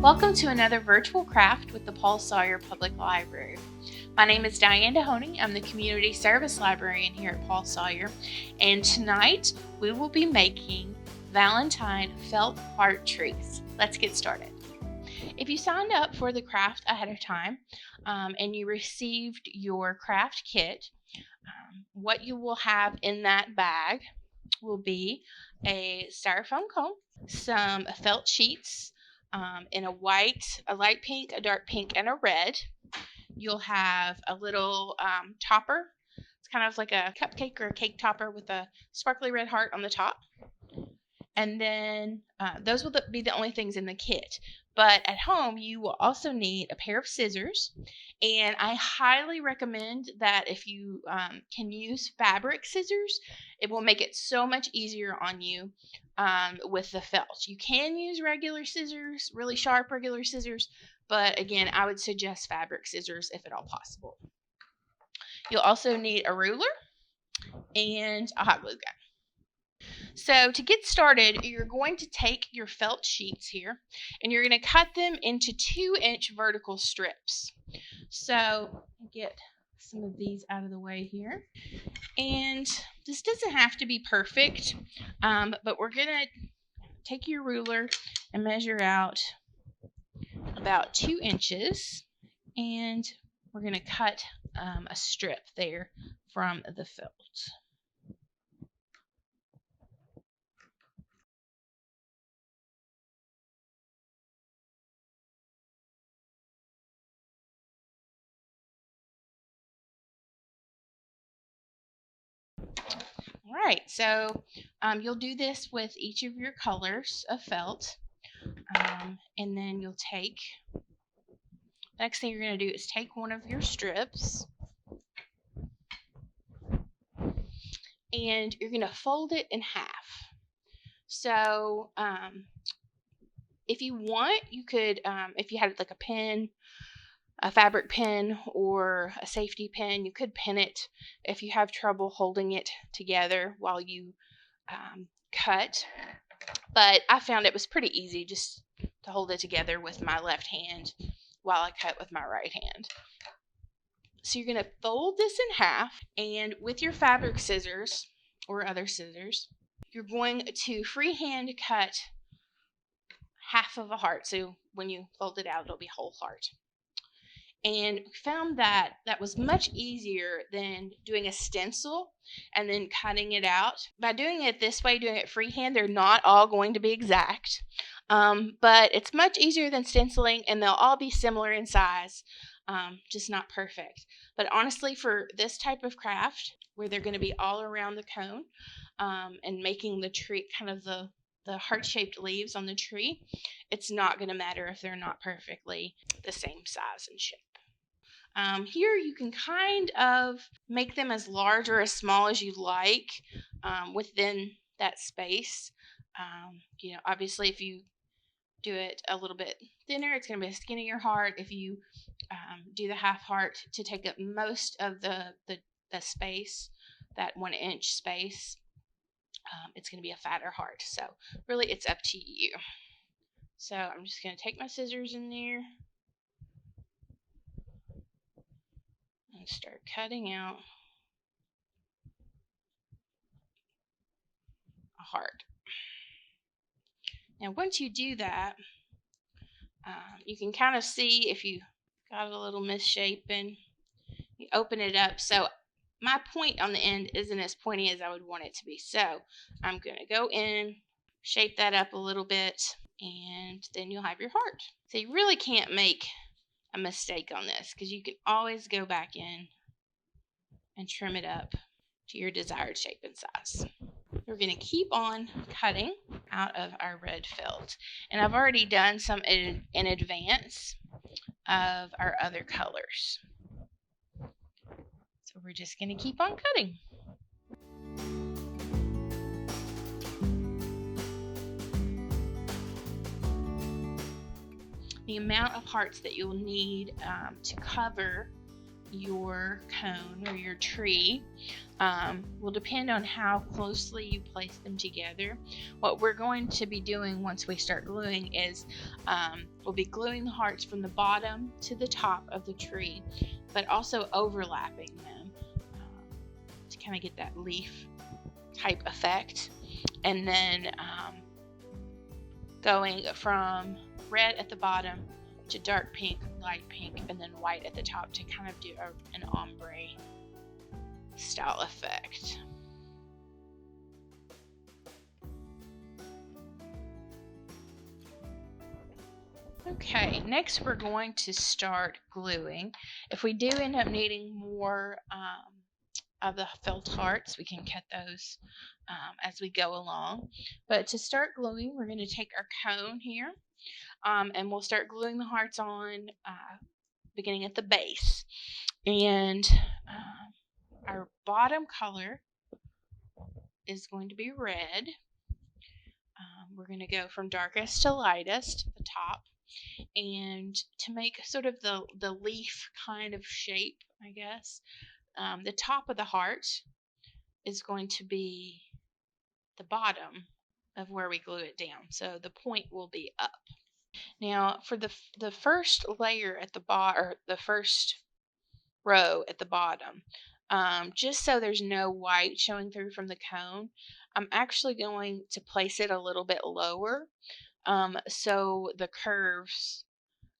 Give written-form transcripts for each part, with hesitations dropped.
Welcome to another virtual craft with the Paul Sawyer Public Library. My name is Diane. I'm the Community Service Librarian here at Paul Sawyer, and tonight we will be making Valentine felt heart trees. Let's get started. If you signed up for the craft ahead of time and you received your craft kit, what you will have in that bag will be a styrofoam cone, some felt sheets in a white, a light pink, a dark pink, and a red. You'll have a little topper. It's kind of like a cupcake or a cake topper with a sparkly red heart on the top. And then those will be the only things in the kit. But at home, you will also need a pair of scissors. And I highly recommend that if you can use fabric scissors, it will make it so much easier on you with the felt. You can use regular scissors, really sharp regular scissors. But again, I would suggest fabric scissors if at all possible. You'll also need a ruler and a hot glue gun. So to get started, you're going to take your felt sheets here and you're going to cut them into 2-inch vertical strips. So get some of these out of the way here. And this doesn't have to be perfect, but we're going to take your ruler and measure out about 2 inches, and we're going to cut a strip there from the felt. All right, so you'll do this with each of your colors of felt, and then you'll take, next thing you're going to do is take one of your strips, and you're going to fold it in half. So if you want, you could, if you had like a pen, a fabric pen or a safety pin, you could pin it if you have trouble holding it together while you cut. But I found it was pretty easy just to hold it together with my left hand while I cut with my right hand. So you're going to fold this in half, and with your fabric scissors or other scissors, you're going to freehand cut half of a heart. So when you fold it out, it'll be whole heart. And found that was much easier than doing a stencil and then cutting it out. By doing it this way, doing it freehand, they're not all going to be exact, but it's much easier than stenciling, and they'll all be similar in size, just not perfect. But honestly, for this type of craft, where they're going to be all around the cone and making the tree, kind of the heart-shaped leaves on the tree, it's not going to matter if they're not perfectly the same size and shape. Here you can kind of make them as large or as small as you like within that space. Obviously if you do it a little bit thinner, it's going to be a skinnier heart. If you do the half heart to take up most of the space, that 1-inch space, it's going to be a fatter heart. So really it's up to you. So I'm just going to take my scissors in there and start cutting out a heart. Now once you do that, you can kind of see if you got a little misshapen. You open it up. So my point on the end isn't as pointy as I would want it to be. So I'm going to go in, shape that up a little bit, and then you'll have your heart. So you really can't make a mistake on this because you can always go back in and trim it up to your desired shape and size. We're going to keep on cutting out of our red felt, and I've already done some in advance of our other colors. So we're just going to keep on cutting. The amount of hearts that you'll need to cover your cone or your tree will depend on how closely you place them together. What we're going to be doing once we start gluing is we'll be gluing the hearts from the bottom to the top of the tree, but also overlapping them to kind of get that leaf type effect. And then going from red at the bottom to dark pink, light pink, and then white at the top to kind of do an ombre style effect. Okay, next we're going to start gluing. If we do end up needing more of the felt hearts, we can cut those as we go along. But to start gluing, we're going to take our cone here and we'll start gluing the hearts on beginning at the base. And our bottom color is going to be red. We're going to go from darkest to lightest at the top. And to make sort of the leaf kind of shape, I guess, the top of the heart is going to be the bottom of where we glue it down. So the point will be up. Now for the first layer at the bottom, or the first row at the bottom, just so there's no white showing through from the cone, I'm actually going to place it a little bit lower, so the curves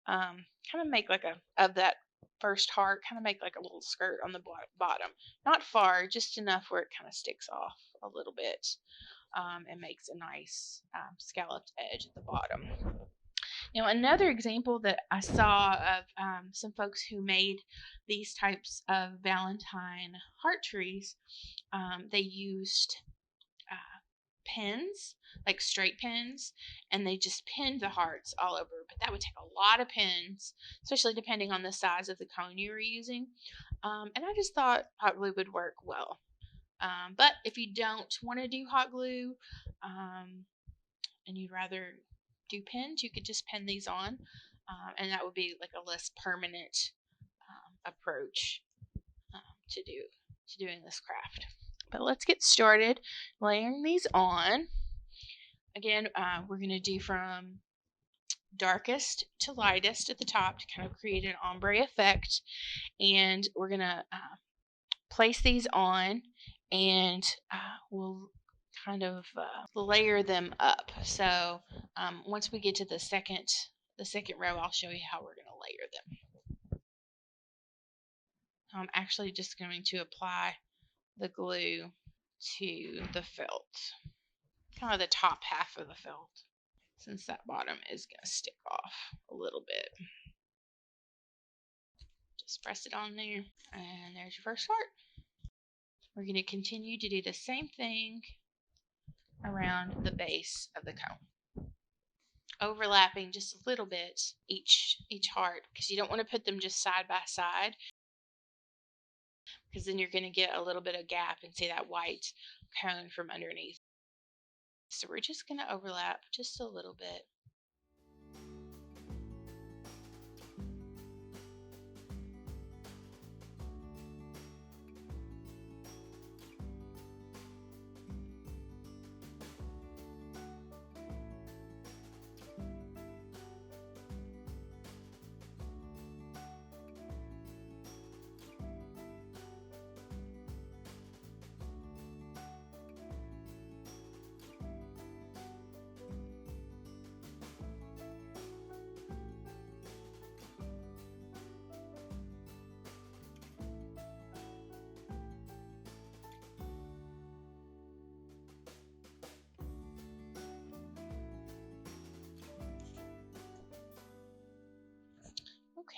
kind of make like of that first heart, kind of make like a little skirt on the bottom. Not far, just enough where it kind of sticks off a little bit and makes a nice scalloped edge at the bottom. Now, another example that I saw of some folks who made these types of Valentine heart trees, they used pins, like straight pins, and they just pinned the hearts all over. But that would take a lot of pins, especially depending on the size of the cone you were using. And I just thought hot glue would work well. But if you don't want to do hot glue and you'd rather do pins, you could just pin these on, and that would be like a less permanent approach to doing this craft. But let's get started layering these on. Again, we're going to do from darkest to lightest at the top to kind of create an ombre effect, and we're going to place these on, and we'll kind of layer them up. So once we get to the second row, I'll show you how we're going to layer them. I'm actually just going to apply the glue to the felt, kind of the top half of the felt, since that bottom is going to stick off a little bit. Just press it on there, and there's your first heart. We're going to continue to do the same thing around the base of the cone, overlapping just a little bit each heart, because you don't want to put them just side by side, because then you're going to get a little bit of gap and see that white cone from underneath. So we're just going to overlap just a little bit.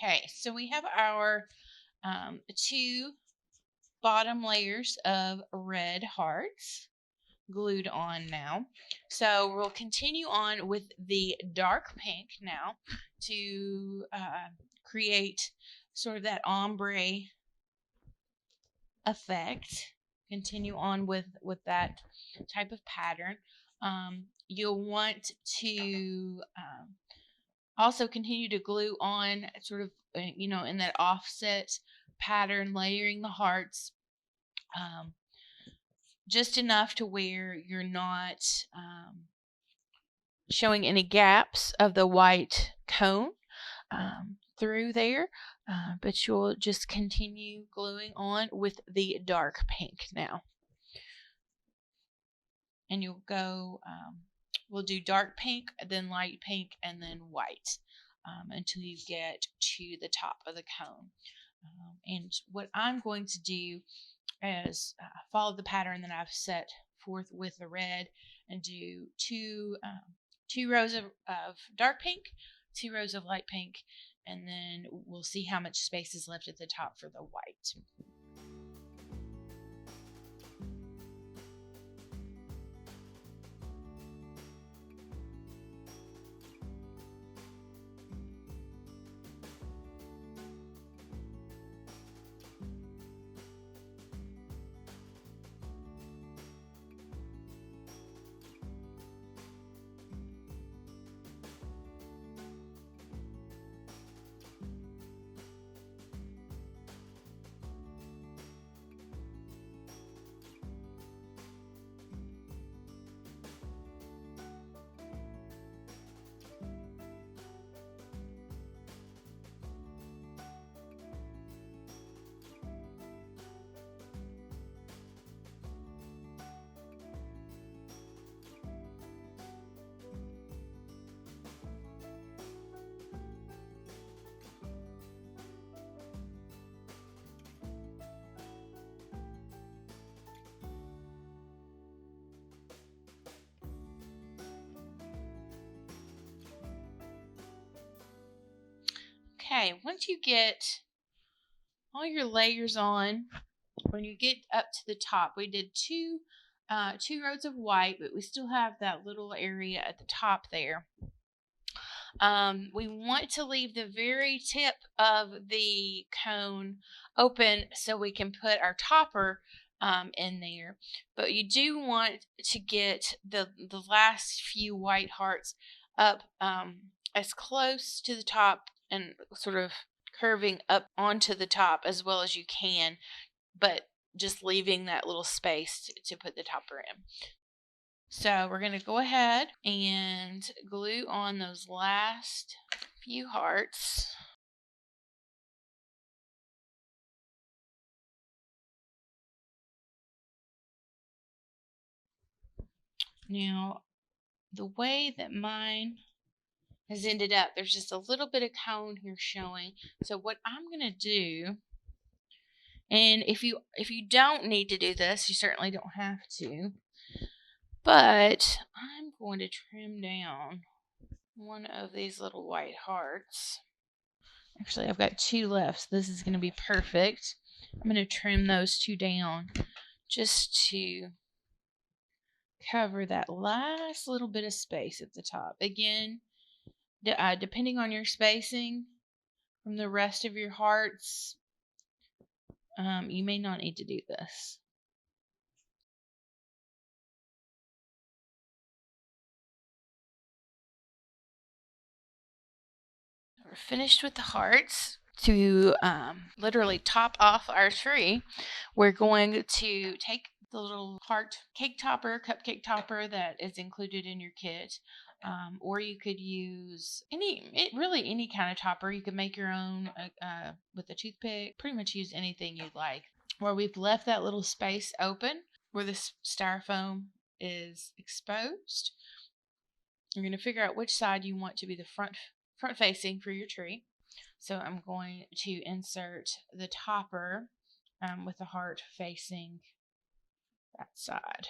Okay, so we have our two bottom layers of red hearts glued on now. So we'll continue on with the dark pink now to create sort of that ombre effect. Continue on with that type of pattern. You'll want to also continue to glue on sort of, in that offset pattern, layering the hearts, just enough to where you're not showing any gaps of the white cone through there, but you'll just continue gluing on with the dark pink now. And you'll go, we'll do dark pink, then light pink, and then white until you get to the top of the cone. And what I'm going to do is follow the pattern that I've set forth with the red and do two rows of dark pink, 2 rows of light pink, and then we'll see how much space is left at the top for the white. Okay, once you get all your layers on, when you get up to the top, we did two rows of white, but we still have that little area at the top there. We want to leave the very tip of the cone open so we can put our topper in there, but you do want to get the last few white hearts up as close to the top and sort of curving up onto the top as well as you can, but just leaving that little space to put the topper in. So we're going to go ahead and glue on those last few hearts. Now, the way that mine has ended up, there's just a little bit of cone here showing. So what I'm going to do, and if you don't need to do this, you certainly don't have to, but I'm going to trim down one of these little white hearts. Actually, I've got 2 left, so this is going to be perfect. I'm going to trim those 2 down just to cover that last little bit of space at the top. Again, depending on your spacing from the rest of your hearts, you may not need to do this. We're finished with the hearts. To literally top off our tree, we're going to take the little heart cake topper, cupcake topper that is included in your kit. Or you could use any kind of topper. You could make your own with a toothpick. Pretty much use anything you'd like. Where we've left that little space open where the styrofoam is exposed, you're going to figure out which side you want to be the front facing for your tree. So I'm going to insert the topper with the heart facing that side.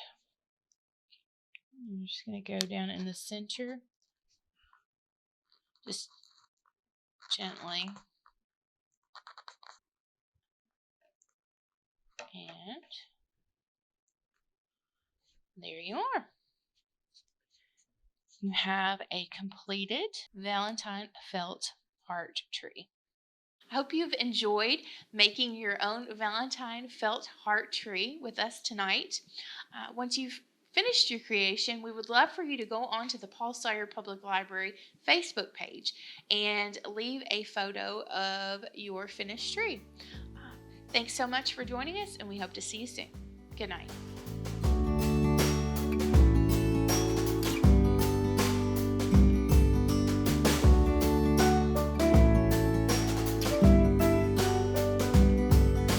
I'm just going to go down in the center, just gently, and there you are. You have a completed Valentine felt heart tree. I hope you've enjoyed making your own Valentine felt heart tree with us tonight. Once you've finished your creation, we would love for you to go onto the Paul Sawyer Public Library Facebook page and leave a photo of your finished tree. Thanks so much for joining us, and we hope to see you soon. Good night.